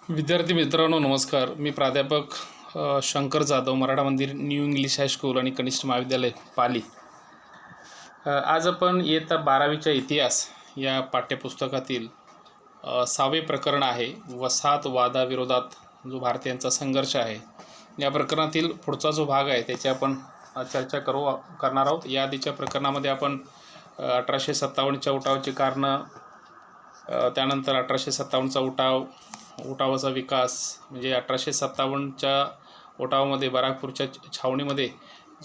विद्यार्थी मित्रांनो नमस्कार. मी प्राध्यापक शंकर जाधव, मराठा मंदिर न्यू इंग्लिश हायस्कूल आणि कनिष्ठ महाविद्यालय पाली. आज आपण इयत्ता 12वीच्या इतिहास या पाठ्यपुस्तकातील 6वे प्रकरण आहे, वसाहत वादाविरोधात जो भारतीयांचा संघर्ष आहे. या प्रकरणातील पुढचा जो भाग आहे त्याची आपण चर्चा करणार आहोत. या आधीच्या प्रकरणामध्ये आपण 1857च्या उठावाची कारणं, त्यानंतर 1857चा उठावाचा विकास, म्हणजे 1857च्या उठावामध्ये बाराकपूरच्या छावणीमध्ये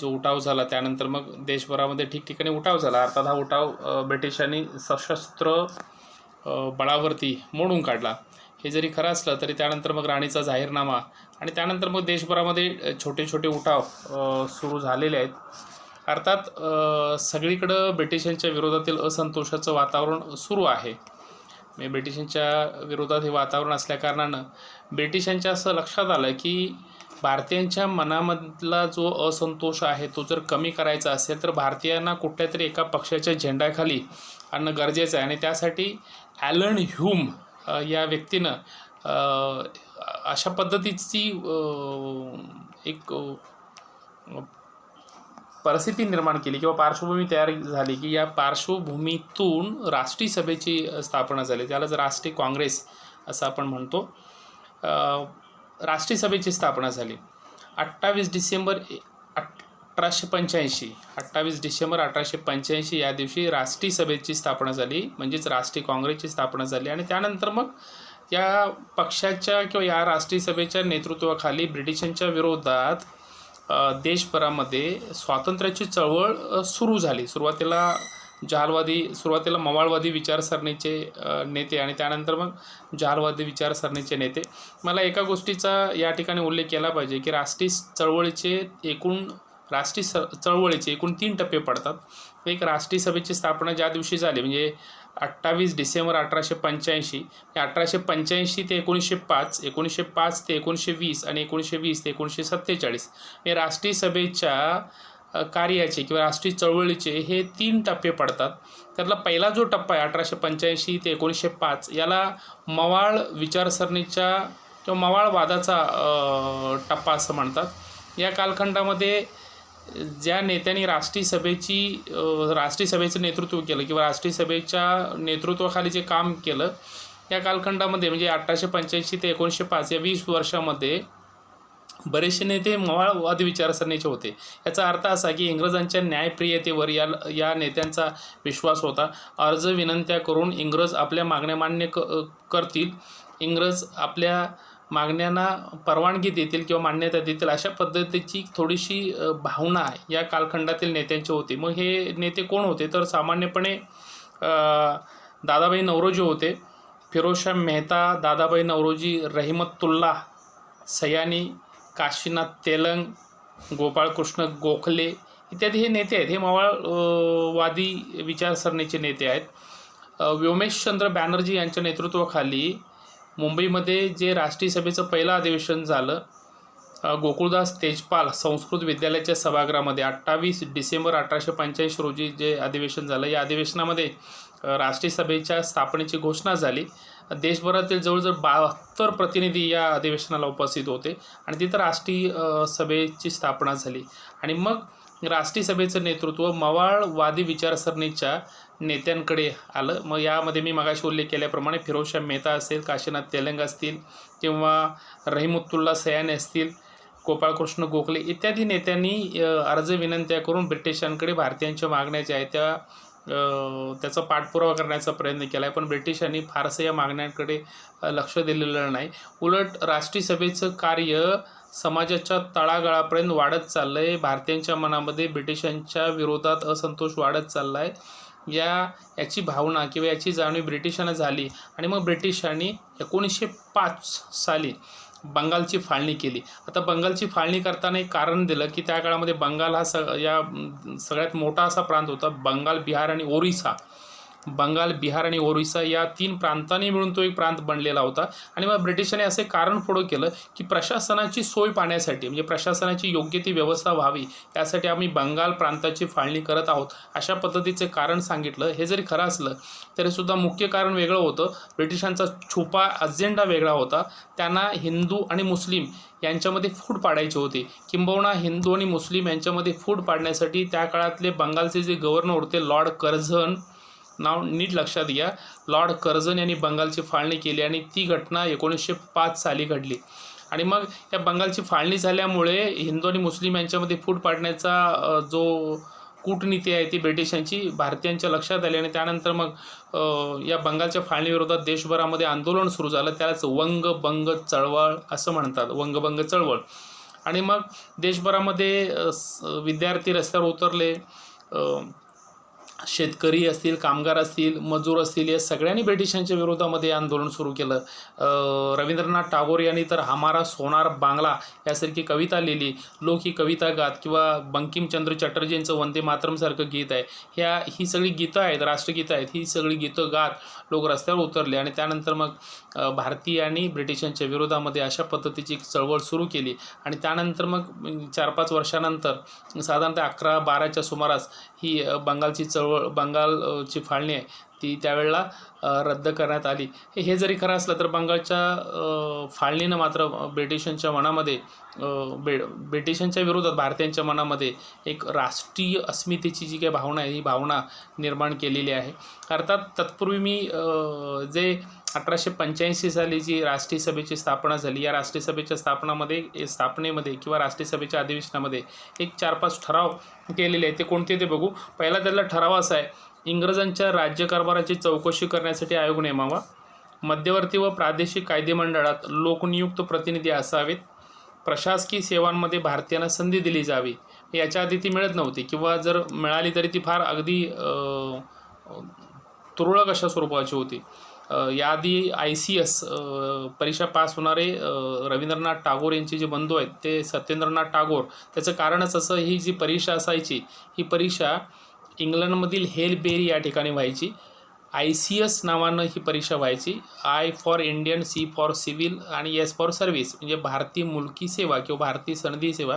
जो उठाव झाला, त्यानंतर मग देशभरामध्ये ठिकठिकाणी उठाव झाला. अर्थात हा उठाव ब्रिटिशांनी सशस्त्र बळावरती मोडून काढला. हे जरी खरं असलं तरी त्यानंतर मग राणीचा जाहीरनामा आणि त्यानंतर मग देशभरामध्ये छोटे छोटे उठाव सुरू झालेले आहेत. अर्थात सगळीकडं ब्रिटिशांच्या विरोधातील असंतोषाचं वातावरण सुरू आहे. ब्रिटिशांच्या विरोधात हे वातावरण असल्याकारणानं ब्रिटिशांच्या असं लक्षात आलं की भारतीयांच्या मनामधला जो असंतोष आहे तो जर कमी करायचा असेल तर भारतीयांना कुठल्या तरी एका पक्षाच्या झेंड्याखाली आणणं गरजेचं आहे. आणि त्यासाठी ॲलन ह्यूम या व्यक्तीनं अशा पद्धतीची एक परिस्थिती निर्माण केली किंवा पार्श्वभूमी तयार झाली की या पार्श्वभूमीतून राष्ट्रीय सभेची स्थापना झाली. त्यालाच राष्ट्रीय काँग्रेस असं आपण म्हणतो. राष्ट्रीय सभेची स्थापना झाली 28 डिसेंबर 1885 या दिवशी राष्ट्रीय सभेची स्थापना झाली, म्हणजेच राष्ट्रीय काँग्रेसची स्थापना झाली. आणि त्यानंतर मग या पक्षाच्या किंवा या राष्ट्रीय सभेच्या नेतृत्वाखाली ब्रिटिशांच्या विरोधात देशभरामध्ये स्वातंत्र्याची चळवळ सुरू झाली. सुरुवातीला मवाळवादी विचारसरणीचे नेते आणि त्यानंतर मग जहालवादी विचारसरणीचे नेते. मला एका गोष्टीचा या ठिकाणी उल्लेख केला पाहिजे की राष्ट्रीय चळवळीचे एकूण 3 टप्पे पडतात. एक, राष्ट्रीय सभेची स्थापना ज्या दिवशी झाली म्हणजे 28 डिसेंबर 1885, 1885 ते 1905, 1905 ते 1920 आणि 1920 ते 1947 हे राष्ट्रीय सभेच्या कार्याचे किंवा राष्ट्रीय चळवळीचे हे 3 टप्पे पडतात. त्यातला पहिला जो टप्पा आहे 1885 ते 1905 याला मवाळ विचारसरणीच्या किंवा मवाळवादाचा टप्पा असं म्हणतात. या कालखंडामध्ये ज्या नेत्यांनी राष्ट्रीय सभेचं नेतृत्व केलं किंवा राष्ट्रीय सभेच्या नेतृत्वाखाली जे काम केलं, या कालखंडामध्ये म्हणजे 1885 ते 1905 या 20 वर्षामध्ये बरेचसे नेते मवाळवादी विचारसरणीचे होते. याचा अर्थ असा की इंग्रजांच्या न्यायप्रियतेवर या नेत्यांचा विश्वास होता. अर्ज विनंत्या करून इंग्रज आपल्या मागण्या मान्य करतील, इंग्रज आपल्या मागण्यांना परवानगी देतील किंवा मान्यता देतील, अशा पद्धतीची थोडीशी भावना या कालखंडातील नेत्यांची होती. मग हे नेते कोण होते तर सामान्यपणे दादाभाई नौरोजी होते, फिरोजशाह मेहता, दादाभाई नौरोजी, रहिमतुल्ला सयानी, काशीनाथ तेलंग, गोपाळकृष्ण गोखले इत्यादी हे नेते आहेत. हे मवाळवादी विचारसरणीचे नेते आहेत. व्योमेशचंद्र बॅनर्जी यांच्या नेतृत्वाखाली मुंबईमध्ये जे राष्ट्रीय सभेचं पहिलं अधिवेशन झालं, गोकुळदास तेजपाल संस्कृत विद्यालयाच्या सभागृहामध्ये 28 डिसेंबर 1885 रोजी जे अधिवेशन झालं, या अधिवेशनामध्ये राष्ट्रीय सभेच्या स्थापनेची घोषणा झाली. देशभरातील जवळजवळ 72 प्रतिनिधी या अधिवेशनाला उपस्थित होते आणि तिथं राष्ट्रीय सभेची स्थापना झाली. आणि मग राष्ट्रीय सभेचं नेतृत्व मवाळवादी विचारसरणीच्या नेत्यांकडे आलं. मग यामध्ये मी मगाशी उल्लेख केल्याप्रमाणे फिरोजशाह मेहता असेल, काशीनाथ तेलंग असतील किंवा रहिमतुल्ला सयानी असतील, गोपाळकृष्ण गोखले इत्यादी नेत्यांनी अर्ज विनंत्या करून ब्रिटिशांकडे भारतीयांच्या मागण्या ज्या आहेत त्याचा पाठपुरावा करण्याचा प्रयत्न केला आहे. पण ब्रिटिशांनी फारसं या मागण्यांकडे लक्ष दिलेलं नाही. उलट राष्ट्रीय सभेचं कार्य समाजाच्या तळागाळापर्यंत वाढत चाललं आहे. भारतीयांच्या मनामध्ये ब्रिटिशांच्या विरोधात असंतोष वाढत चालला आहे. याची भावना किंवा याची जाणीव ब्रिटिशांना झाली आणि मग ब्रिटिशांनी 1905 साली बंगालची फाळणी केली. आता बंगालची फाळणी करताना एक कारण दिलं की त्या काळामध्ये बंगाल हा सगळ्यात मोठा असा प्रांत होता. बंगाल, बिहार आणि ओरिसा बंगाल, बिहार आणि ओरिसा या 3 प्रांतांनी मिळून तो एक प्रांत बनलेला होता. आणि मग ब्रिटिशांनी असे कारण पुढं केलं की प्रशासनाची सोय पाहण्यासाठी, म्हणजे प्रशासनाची योग्य ती व्यवस्था व्हावी यासाठी आम्ही बंगाल प्रांताची फाळणी करत आहोत, अशा पद्धतीचे कारण सांगितलं. हे जरी खरं असलं तरीसुद्धा मुख्य कारण वेगळं होतं. ब्रिटिशांचा छुपा अजेंडा वेगळा होता. त्यांना हिंदू आणि मुस्लिम यांच्यामध्ये फूट पाडायचे होते. किंबहुना हिंदू आणि मुस्लिम यांच्यामध्ये फूट पाडण्यासाठी त्या काळातले बंगालचे जे गव्हर्नर होते लॉर्ड कर्झन, नाव नीट लक्षात घ्या, लॉर्ड कर्झन यांनी बंगालची फाळणी केली आणि ती घटना 1905 साली घडली. आणि मग या बंगालची फाळणी झाल्यामुळे हिंदू आणि मुस्लिम यांच्यामध्ये फूट पाडण्याचा जो कूटनीती आहे ती ब्रिटिशांची भारतीयांच्या लक्षात आली. आणि त्यानंतर मग या बंगालच्या फाळणीविरोधात देशभरामध्ये आंदोलन सुरू झालं. त्यालाच वंगभंग चळवळ असं म्हणतात, वंगभंग चळवळ. आणि मग देशभरामध्ये विद्यार्थी रस्त्यावर उतरले. शेतकरी असतील, कामगार असतील, मजूर असतील, या सगळ्यांनी ब्रिटिशांच्या विरोधामध्ये आंदोलन सुरू केलं. रवींद्रनाथ टागोर यांनी तर हमारा सोनार बांगला यासारखी कविता लिहिली. लोक ही कविता गात, किंवा बंकिमचंद्र चटर्जींचं वंदे मातरमसारखं गीत आहे, ही सगळी गीतं आहेत, राष्ट्रगीतं आहेत, ही सगळी गीतं गात लोक रस्त्यावर उतरले. आणि त्यानंतर मग भारतीयांनी ब्रिटिशांच्या विरोधामध्ये अशा पद्धतीची एक चळवळ सुरू केली. आणि त्यानंतर मग 4-5 वर्षानंतर साधारणतः 11-12च्या सुमारास ही बंगालची फाळणी आहे ती त्यावेळेला रद्द करण्यात आली. हे जरी खरं असलं तर बंगालच्या फाळणीनं मात्र ब्रिटिशांच्या मनामध्ये ब्रिटिशांच्या विरोधात भारतीयांच्या मनामध्ये एक राष्ट्रीय अस्मितेची जी काही भावना आहे ही भावना निर्माण केलेली आहे. अर्थात तत्पूर्वी मी जे 1885 साली जी राष्ट्रीय सभेची स्थापना झाली, या राष्ट्रीय सभेच्या स्थापनेमध्ये किंवा राष्ट्रीय सभेच्या अधिवेशनामध्ये एक 4-5 ठराव केलेले आहेत. ते कोणते ते बघू. पहिला त्यातला ठराव असा आहे, इंग्रजांच्या राज्यकारभाराची चौकशी करण्यासाठी आयोग नेमावा. मध्यवर्ती व प्रादेशिक कायदेमंडळात लोकनियुक्त प्रतिनिधी असावेत. प्रशासकीय सेवांमध्ये भारतीयांना संधी दिली जावी. याच्या आधी ती मिळत नव्हती, किंवा जर मिळाली तरी ती फार अगदी तुरळक अशा स्वरूपाची होती. याआधी ICS परीक्षा पास होणारे रवींद्रनाथ टागोर यांचे जे बंधू आहेत ते सत्येंद्रनाथ टागोर, त्याचं कारणच असं, ही जी परीक्षा असायची ही परीक्षा इंग्लंडमधील हेलबेरी या ठिकाणी व्हायची. ICS नावानं ही परीक्षा व्हायची. I for Indian, C for civil आणि S फॉर सर्व्हिस, म्हणजे भारतीय मुलकी सेवा किंवा भारतीय सनदी सेवा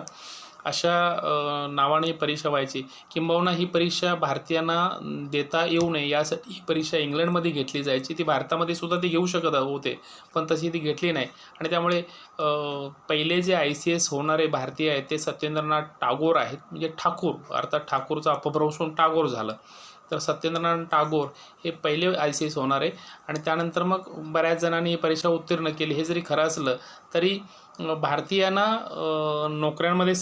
अशा नावाने ही परीक्षा व्हायची. किंबहुना ही परीक्षा भारतीयांना देता येऊ नये यासाठी ही परीक्षा इंग्लंडमध्ये घेतली जायची. ती भारतामध्ये सुद्धा ते घेऊ शकत होते, पण तशी ती घेतली नाही. आणि त्यामुळे पहिले जे ICS होणारे भारतीय आहेत ते सत्येंद्रनाथ टागोर आहेत, म्हणजे ठाकूर, अर्थात ठाकूरचा अपभ्रंश होऊन टागोर झालं. तर सत्येंद्रनाथ टागोर हे पहिले ICS होणारे. आणि त्यानंतर मग बऱ्याच जणांनी ही परीक्षा उत्तीर्ण केली. हे जरी खरं असलं तरी भारतीयांना नोकऱ्यांमध्ये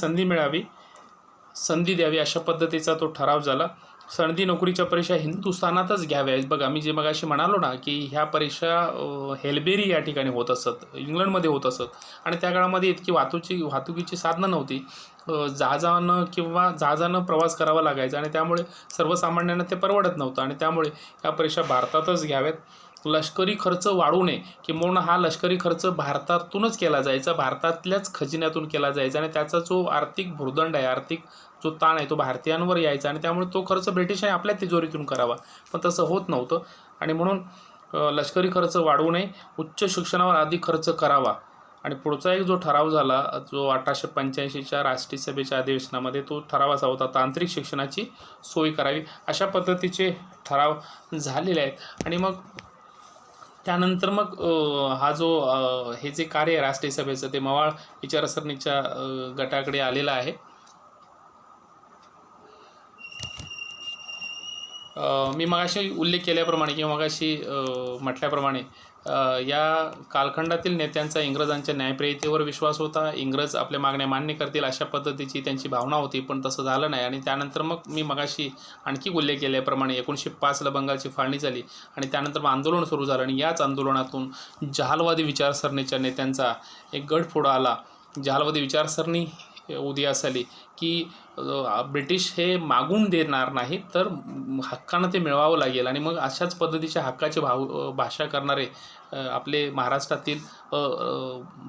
संधी द्यावी अशा पद्धतीचा तो ठराव झाला. सनदी नोकरीच्या परीक्षा हिंदुस्थानातच घ्याव्या. बघा, मी जे मगाशी म्हणालो ना की ह्या परीक्षा हेलबेरी या ठिकाणी होत असत, इंग्लंडमध्ये होत असत. आणि त्या काळामध्ये इतकी वाहतुकीची साधनं नव्हती. जहाजानं प्रवास करावा लागायचा, आणि त्यामुळे सर्वसामान्यांना ते परवडत नव्हतं. आणि त्यामुळे ह्या परीक्षा भारतातच घ्याव्यात. लष्करी खर्च वाढू नये, किंबहुना हा लष्करी खर्च भारतातूनच केला जायचा, भारतातल्याच खजिन्यातून केला जायचा. आणि त्याचा जो आर्थिक भुर्दंड आहे, आर्थिक जो ताण आहे तो भारतीयांवर यायचा. आणि त्यामुळे तो खर्च ब्रिटिशांनी आपल्या तिजोरीतून करावा, पण तसं होत नव्हतं. आणि म्हणून लष्करी खर्च वाढवू नये, उच्च शिक्षणावर अधिक खर्च करावा. आणि पुढचा एक जो ठराव झाला, जो 1885च्या राष्ट्रीय सभेच्या अधिवेशनामध्ये, तो ठराव असा होता, तांत्रिक शिक्षणाची सोय करावी. अशा पद्धतीचे ठराव झालेले आहेत. आणि मग त्यानंतर मग हा जो हे जे कार्य आहे राष्ट्रीय सभेचं, ते मवाळ विचारसरणीच्या गटाकडे आलेलं आहे. मी मगाशी उल्लेख केल्याप्रमाणे किंवा मगाशी म्हटल्याप्रमाणे या कालखंडातील नेत्यांचा इंग्रजांच्या न्यायप्रियतेवर विश्वास होता. इंग्रज आपल्या मागण्या मान्य करतील अशा पद्धतीची त्यांची भावना होती, पण तसं झालं नाही. आणि त्यानंतर मग मी मगाशी आणखी उल्लेख केल्याप्रमाणे 1905ला बंगालची फाळणी झाली. आणि त्यानंतर मग आंदोलन सुरू झालं. आणि याच आंदोलनातून जहालवादी विचारसरणीच्या नेत्यांचा एक गट पुढं आला. जहालवादी विचारसरणी उदयास आली की ब्रिटिश हे मागून देणार नाही, तर हक्कानं ते मिळवावं लागेल. आणि मग अशाच पद्धतीच्या हक्काची भाषा करणारे आपले महाराष्ट्रातील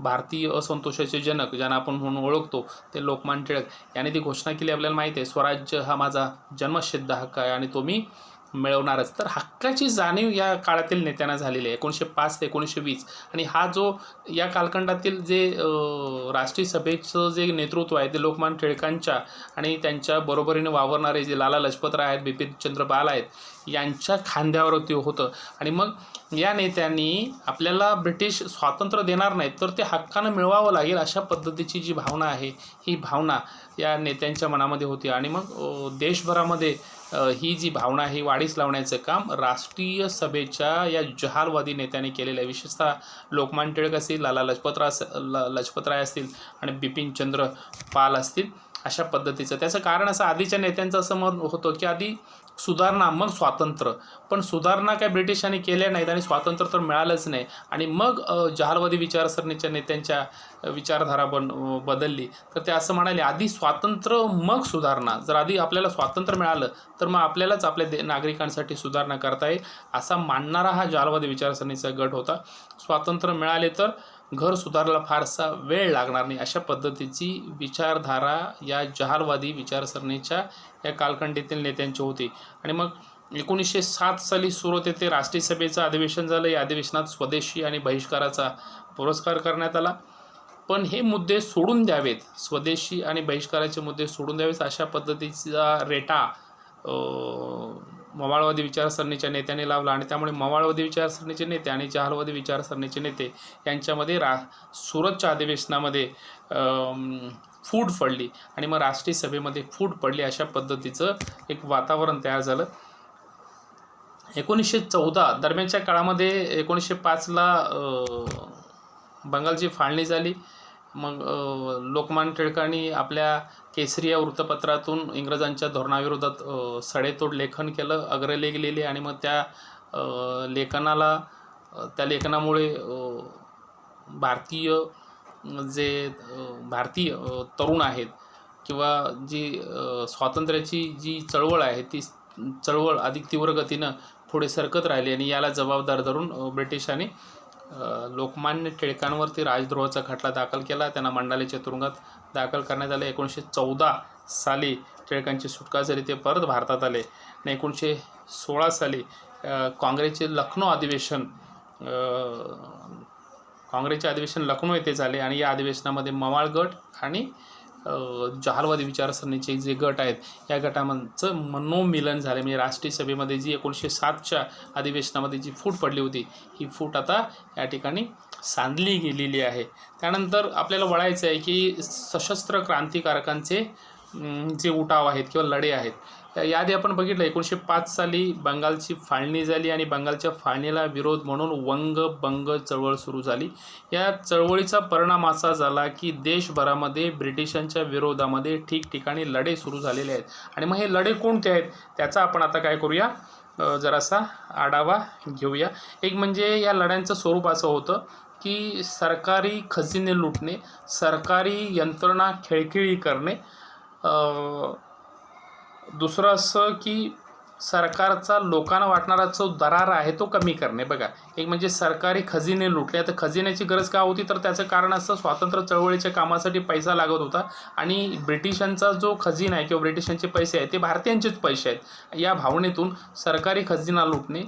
भारतीय असंतोषाचे जनक, ज्यांना आपण म्हणून ओळखतो, ते लोकमान्य टिळक यांनी ती घोषणा केली. आपल्याला माहिती आहे, स्वराज्य हा माझा जन्मसिद्ध हक्क आहे आणि तो मी मिळवणारच. तर हक्काची जाणीव या काळातील नेत्यांना झालेली आहे 1905 ते 1920. आणि हा जो या कालखंडातील जे राष्ट्रीय सभेचं जे नेतृत्व आहे ते लोकमान्य टिळकांच्या आणि त्यांच्या बरोबरीने वावरणारे जे लाला लजपतराय आहेत, बिपिनचंद्र पाल आहेत, यांच्या खांद्यावरती होतं. आणि मग या नेत्यांनी आपल्याला ब्रिटिश स्वातंत्र्य देणार नाहीत तर ते हक्कानं मिळवावं लागेल अशा पद्धतीची जी भावना आहे, ही भावना या नेत्यांच्या मनामध्ये होती. आणि मग देशभरामध्ये ही जी भावना ही वाढीस लावण्याचं काम राष्ट्रीय सभेच्या या जहालवादी नेत्यांनी केलेलं आहे. विशेषतः लोकमान्य टिळक असतील, लाला लजपतराय असतील आणि बिपिनचंद्र पाल असतील, अशा पद्धतीचं. त्याचं कारण असं, आधीच्या नेत्यांचं असं मत होतं की आधी सुधारणा मग स्वातंत्र्य. पण सुधारणा काय ब्रिटिशांनी केल्या नाहीत आणि स्वातंत्र्य तर मिळालंच नाही. आणि मग जहालवादी विचारसरणीच्या नेत्यांच्या विचारधारा बदलली. तर ते असं म्हणाले, आधी स्वातंत्र्य मग सुधारणा. जर आधी आपल्याला स्वातंत्र्य मिळालं तर मग आपल्यालाच आपल्या नागरिकांसाठी सुधारणा करता येईल, असा मानणारा हा जहालवादी विचारसरणीचा गट होता. स्वातंत्र्य मिळाले तर घर सुधारायला फारसा वेळ लागणार नाही, अशा पद्धतीची विचारधारा या जहालवादी विचारसरणीच्या या कालखंडीतील नेत्यांची होती. आणि मग 1907 साली सुरत येथे राष्ट्रीय सभेचं अधिवेशन झालं. या अधिवेशनात स्वदेशी आणि बहिष्काराचा पुरस्कार करण्यात आला. पण हे मुद्दे सोडून द्यावेत, स्वदेशी आणि बहिष्काराचे मुद्दे सोडून द्यावेत, अशा पद्धतीचा रेटा मवाळवादी विचारसरणीच्या नेत्यांनी लावला. आणि त्यामुळे मवाळवादी विचारसरणीचे नेते आणि जहालवादी विचारसरणीचे नेते यांच्यामध्ये सुरतच्या अधिवेशनामध्ये फूट पडली. आणि मग राष्ट्रीय सभेमध्ये फूट पडली. अशा पद्धतीचं एक वातावरण तयार झालं. 1914 दरम्यानच्या काळामध्ये 1905ला बंगालची फाळणी झाली. मग लोकमान्य टिळकांनी आपल्या केसरी या वृत्तपत्रातून इंग्रजांच्या धोरणाविरोधात सडेतोड लेखन केलं, अग्रलेख लिहिले. आणि मग त्या लेखनामुळे भारतीय तरुण आहेत किंवा जी स्वातंत्र्याची जी चळवळ आहे ती चळवळ अधिक तीव्र गतीनं पुढे सरकत राहिली. आणि याला जबाबदार धरून ब्रिटिशांनी लोकमान्य टिळकांवरती राजद्रोहाचा खटला दाखल केला. त्यांना मंडालेच्या तुरुंगात दाखल करण्यात आले. 1914 साली टिळकांची सुटका झाली, ते परत भारतात आले. आणि 1916 साली काँग्रेसचे अधिवेशन लखनौ येथे झाले. आणि या अधिवेशनामध्ये मवाळ गट आणि जहालवादी विचारसरणीचे जे गट आहेत या गटांचं मनोमिलन झाले. म्हणजे राष्ट्रीय सभेमध्ये जी 1907च्या अधिवेशनामध्ये जी फूट पडली होती, ही फूट आता या ठिकाणी सांधली गेलेली आहे. त्यानंतर आपल्याला वळायचं आहे की सशस्त्र क्रांतिकारकांचे जे उठाव आहेत किंवा लढे आहेत, याआधी आपण बघितलं 1905 साली बंगालची फाळणी झाली आणि बंगालच्या फाळणीला विरोध म्हणून बंग चळवळ सुरू झाली. या चळवळीचा परिणाम असा झाला की देशभरामध्ये ब्रिटिशांच्या विरोधामध्ये ठिकठिकाणी लढे सुरू झालेले आहेत. आणि मग हे लढे कोणते आहेत त्याचा आपण आता काय करूया, जरासा आढावा घेऊया. एक म्हणजे या लढ्यांचं स्वरूप असं होतं की सरकारी खजिने लुटणे, सरकारी यंत्रणा खेळखेळी करणे, दुसरं असं की सरकारचा लोकांना वाटणारा जो दरारा आहे तो कमी करणे. बघा, एक म्हणजे सरकारी खजिने लुटले. आता खजिन्याची गरज का होती तर त्याचं कारण असं, स्वातंत्र्य चळवळीच्या कामासाठी पैसा लागत होता आणि ब्रिटिशांचा जो खजिना आहे किंवा ब्रिटिशांचे पैसे आहेत ते भारतीयांचेच पैसे आहेत, या भावनेतून सरकारी खजिना लुटणे.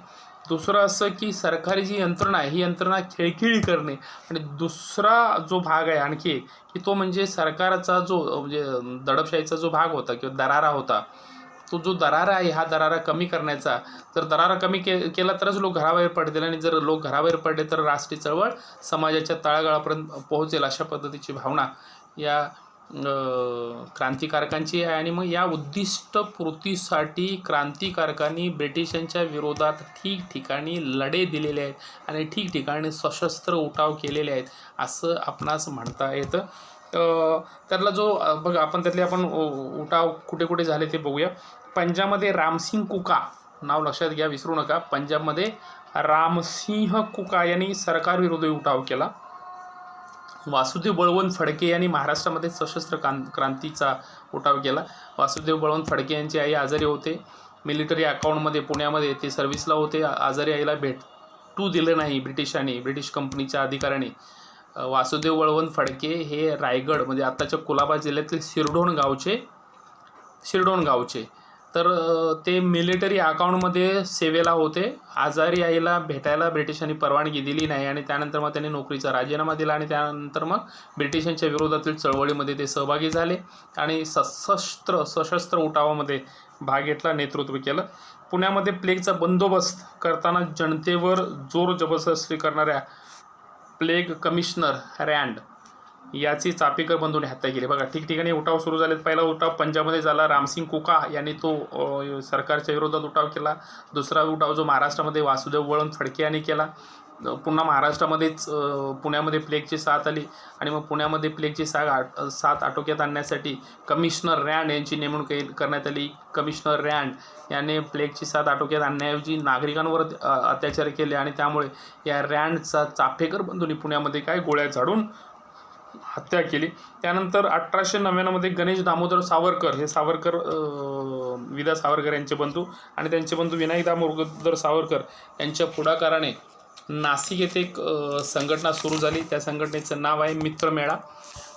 दुसरं असं की सरकारी जी यंत्रणा आहे ही यंत्रणा खेळखेळी करणे. आणि दुसरा जो भाग आहे आणखी एक की तो म्हणजे सरकारचा जो म्हणजे दडपशाहीचा जो भाग होता किंवा दरारा होता, तो जो दरारा आहे हा दरारा कमी करण्याचा. जर दरारा कमी केला तरच लोक घराबाहेर पडतील आणि जर लोक घराबाहेर पडले तर राष्ट्रीय चळवळ समाजाच्या तळागाळापर्यंत पोहोचेल, अशा पद्धतीची भावना या क्रांतिकारकांची आहे. आणि मग या उद्दिष्टपूर्तीसाठी क्रांतिकारकांनी ब्रिटिशांच्या विरोधात ठिकठिकाणी लढे दिलेले आहेत आणि ठिकठिकाणी सशस्त्र उठाव केलेले आहेत असं आपणास म्हणता येतं. त्यातला जो बघा आपण उठाव कुठे कुठे झाले ते बघूया. पंजाबमध्ये रामसिंग कुका, नाव लक्षात घ्या, विसरू नका. पंजाबमध्ये रामसिंह कुका यांनी सरकारविरोधी उठाव केला. वासुदेव बळवंत फडके यांनी महाराष्ट्रामध्ये सशस्त्र क्रांतीचा उठाव केला. वासुदेव बळवंत फडके यांची आई आजारी होते, मिलिटरी अकाउंटमध्ये पुण्यामध्ये ते सर्व्हिसला होते. आजारी आईला भेटू दिलं नाही ब्रिटिश कंपनीच्या अधिकाऱ्यांनी. वासुदेव बळवंत फडके हे रायगड म्हणजे आत्ताच्या कुलाबा जिल्ह्यातील शिरडोण गावचे तर ते मिलिटरी अकाउंटमध्ये सेवेला होते. आजारी आईला भेटायला ब्रिटिशांनी परवानगी दिली नाही आणि त्यानंतर मग त्यांनी नोकरीचा राजीनामा दिला आणि त्यानंतर मग ब्रिटिशांच्या विरोधातील चळवळीमध्ये ते सहभागी झाले आणि सशस्त्र उठावामध्ये भाग घेतला, नेतृत्व केलं. पुण्यामध्ये प्लेगचा बंदोबस्त करताना जनतेवर जोर जबरदस्ती करणाऱ्या प्लेग कमिशनर रँड याची चापेकर बंधूंनी हत्या केली. बघा, ठिकठिकाणी उठाव सुरू झाले. पहिला उठाव पंजाबमध्ये झाला, रामसिंग कुका यांनी तो सरकारच्या विरोधात उठाव केला. दुसरा उठाव जो महाराष्ट्रामध्ये वासुदेव वळवंत फडके यांनी केला. पुन्हा महाराष्ट्रामध्येच पुण्यामध्ये प्लेगची साथ आली आणि मग पुण्यामध्ये प्लेगची साथ आटोक्यात आणण्यासाठी कमिशनर रँड यांची नेमणूक करण्यात आली. कमिशनर रँड याने प्लेगची साथ आटोक्यात आणण्याऐवजी नागरिकांवर अत्याचार केले आणि त्यामुळे या रँडचा चाफेकर बंधूंनी पुण्यामध्ये गोळ्या झाडून हत्या केली. त्यानंतर 1899मध्ये गणेश दामोदर सावरकर हे विदा सावरकर यांचे बंधू आणि त्यांचे बंधू विनायक दामोदर सावरकर यांच्या पुढाकाराने नाशिक येथे एक संघटना सुरू झाली. त्या संघटनेचं नाव आहे मित्रमेळा.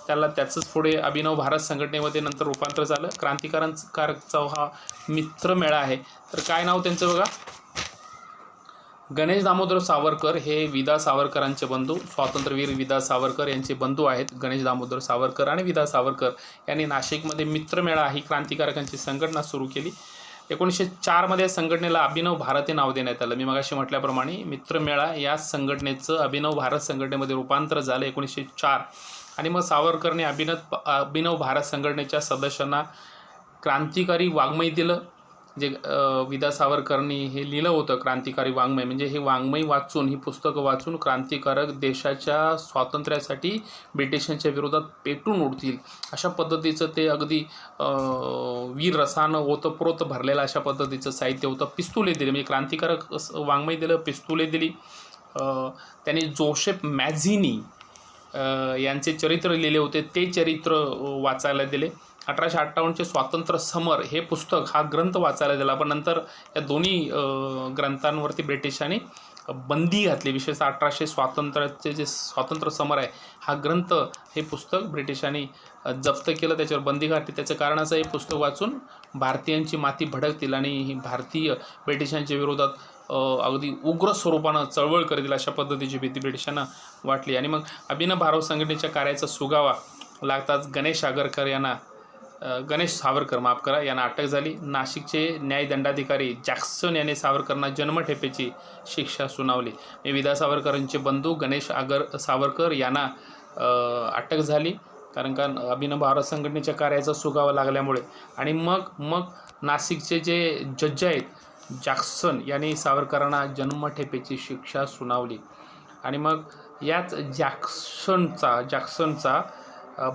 त्याचंच पुढे अभिनव भारत संघटनेमध्ये नंतर रूपांतर झालं. क्रांतिकारकचा हा मित्रमेळा आहे. तर काय नाव त्यांचं बघा, गणेश दामोदर सावरकर हे विदा सावरकरांचे बंधू, स्वातंत्र्यवीर विदा सावरकर यांचे बंधू आहेत. गणेश दामोदर सावरकर आणि विदा सावरकर यांनी नाशिकमध्ये मित्रमेळा ही क्रांतिकारकांची संघटना सुरू केली. 1904मध्ये संघटनेला अभिनव भारत हे नाव देण्यात आलं. मी मगाशी म्हटल्याप्रमाणे मित्रमेळा या संघटनेचं अभिनव भारत संघटनेमध्ये रूपांतर झालं 1904 आणि मग सावरकरने अभिनव भारत संघटनेच्या सदस्यांना क्रांतिकारी वाङ्मय दिलं. जे विदा सावरकरांनी हे लिहिलं होतं क्रांतिकारी वाङ्मय, म्हणजे हे वाङ्मय वाचून, ही पुस्तकं वाचून क्रांतिकारक देशाच्या स्वातंत्र्यासाठी ब्रिटिशांच्या विरोधात पेटून उठतील अशा पद्धतीचं ते अगदी वीर रसानं ओतप्रोत भरलेलं अशा पद्धतीचं साहित्य होतं. पिस्तुले दिले, म्हणजे क्रांतिकारक वाङ्मय दिलं, पिस्तुले दिली. त्यांनी जोसेफ मॅझिनी यांचे चरित्र लिहिले होते, ते चरित्र वाचायला दिले. 1858चे स्वातंत्र्य समर हे पुस्तक, हा ग्रंथ वाचायला दिला. पण नंतर या दोन्ही ग्रंथांवरती ब्रिटिशांनी बंदी घातली. विशेषतः 1800 स्वातंत्र्याचे जे स्वातंत्र्य समर आहे हा ग्रंथ, हे पुस्तक ब्रिटिशांनी जप्त केलं, त्याच्यावर बंदी घातली. त्याचं कारण असं, हे पुस्तक वाचून भारतीयांची माती भडकतील आणि ही भारतीय ब्रिटिशांच्या विरोधात अगदी उग्र स्वरूपानं चळवळ करतील अशा पद्धतीची भीती ब्रिटिशांना वाटली. आणि मग अभिनव भारत संघटनेच्या कार्याचा सुगावा लागताच गणेश सावरकर यांना अटक झाली. नाशिकचे न्यायदंडाधिकारी जॅक्सन याने सावरकरांना जन्मठेपेची शिक्षा सुनावली. विदा सावरकरांचे बंधू गणेश सावरकर यांना अटक झाली, कारण का अभिनव भारत संघटनेच्या कार्याचा सुगावा लागल्यामुळे. आणि मग नाशिकचे जे जज आहेत जॅक्सन यांनी सावरकरांना जन्मठेपेची शिक्षा सुनावली. आणि मग याच जॅक्सनचा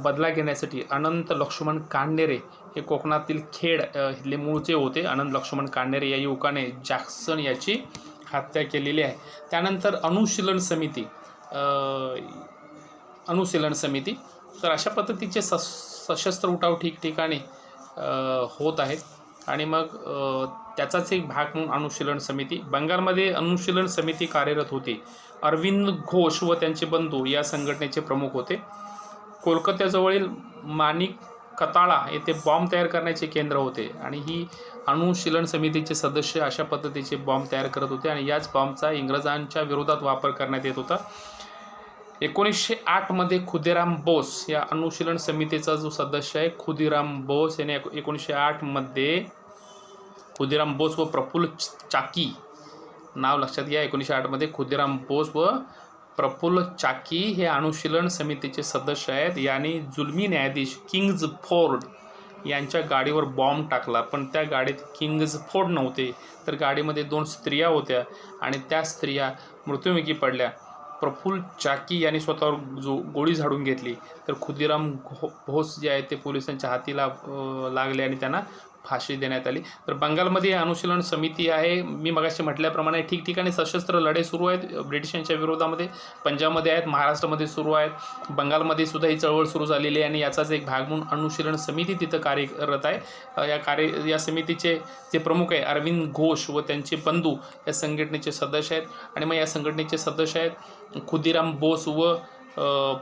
बदला घेण्यासाठी अनंत लक्ष्मण कान्हेरे हे कोकणातील खेड इथले मूळचे होते. अनंत लक्ष्मण कान्हेरे या युवकाने जॅक्सन याची हत्या केलेली आहे. त्यानंतर अनुशीलन समिती तर अशा पद्धतीचे सशस्त्र उठाव ठिकठिकाणी होत आहेत. आणि मग त्याचाच एक भाग म्हणून अनुशीलन समिती, बंगालमध्ये अनुशीलन समिती कार्यरत होती. अरविंद घोष व त्यांचे बंधू या संघटनेचे प्रमुख होते. कोलकात्याजवळील माणिकताळा येथे बॉम्ब तयार करण्याचे केंद्र होते आणि ही अनुशीलन समितीचे सदस्य अशा पद्धतीचे बॉम्ब तयार करत होते आणि याच बॉम्बचा इंग्रजांच्या विरोधात वापर करण्यात येत होता. 1908मध्ये खुदीराम बोस या अनुशीलन समितीचा जो सदस्य आहे खुदीराम बोस याने 1908मध्ये खुदीराम बोस व प्रफुल्ल चाकी, नाव लक्षात घ्या, 1908मध्ये खुदीराम बोस व प्रफुल्ल चाकी हे अनुशीलन समितीचे सदस्य आहेत. यांनी जुलमी न्यायाधीश किंग्जफोर्ड यांच्या गाडीवर बॉम्ब टाकला, पण त्या गाडीत किंग्जफोर्ड नव्हते, तर गाडीमध्ये 2 स्त्रिया होत्या आणि त्या स्त्रिया मृत्युमुखी पडल्या. प्रफुल्ल चाकी यांनी स्वतःवर गोळी झाडून घेतली, तर खुदीराम बोस जे आहेत ते पोलिसांच्या हातीला लागले आणि त्यांना फाशी देण्यात आली. तर बंगालमध्ये अनुशीलन समिती आहे. मी मगाशी म्हटल्याप्रमाणे ठिकठिकाणी सशस्त्र लढे सुरू आहेत ब्रिटिशांच्या विरोधामध्ये. पंजाबमध्ये आहेत, महाराष्ट्रामध्ये सुरू आहेत, बंगालमध्ये सुद्धा ही चळवळ सुरू झालेली आहे आणि याचाच एक भाग म्हणून अनुशीलन समिती तिथं कार्यरत आहे. या समितीचे जे प्रमुख आहे अरविंद घोष व त्यांचे बंधू या संघटनेचे सदस्य आहेत. आणि मग या संघटनेचे सदस्य आहेत खुदीराम बोस व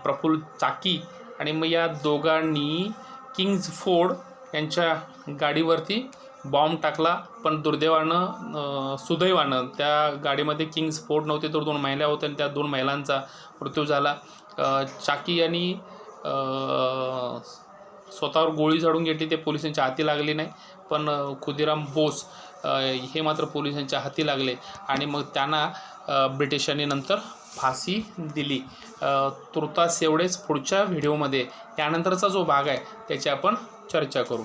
प्रफुल्ल चाकी. आणि मग या दोघांनी किंग्जफोर्ड यांच्या गाडीवरती बॉम्ब टाकला, पण दुर्दैवानं सुदैवानं त्या गाडीमध्ये किंग स्फोट नव्हते, तर 2 महिला होत्या आणि त्या 2 महिलांचा मृत्यू झाला. चाकी यांनी स्वतःवर गोळी झाडून घेतली, ते पोलिसांच्या हाती लागली नाही, पण खुदिराम बोस हे मात्र पोलिसांच्या हाती लागले आणि मग त्यांना ब्रिटिशांनी नंतर फाशी दिली. तुर्तास एवढेच. पुढच्या व्हिडिओमध्ये यानंतरचा जो भाग आहे त्याची आपण चर्चा करू.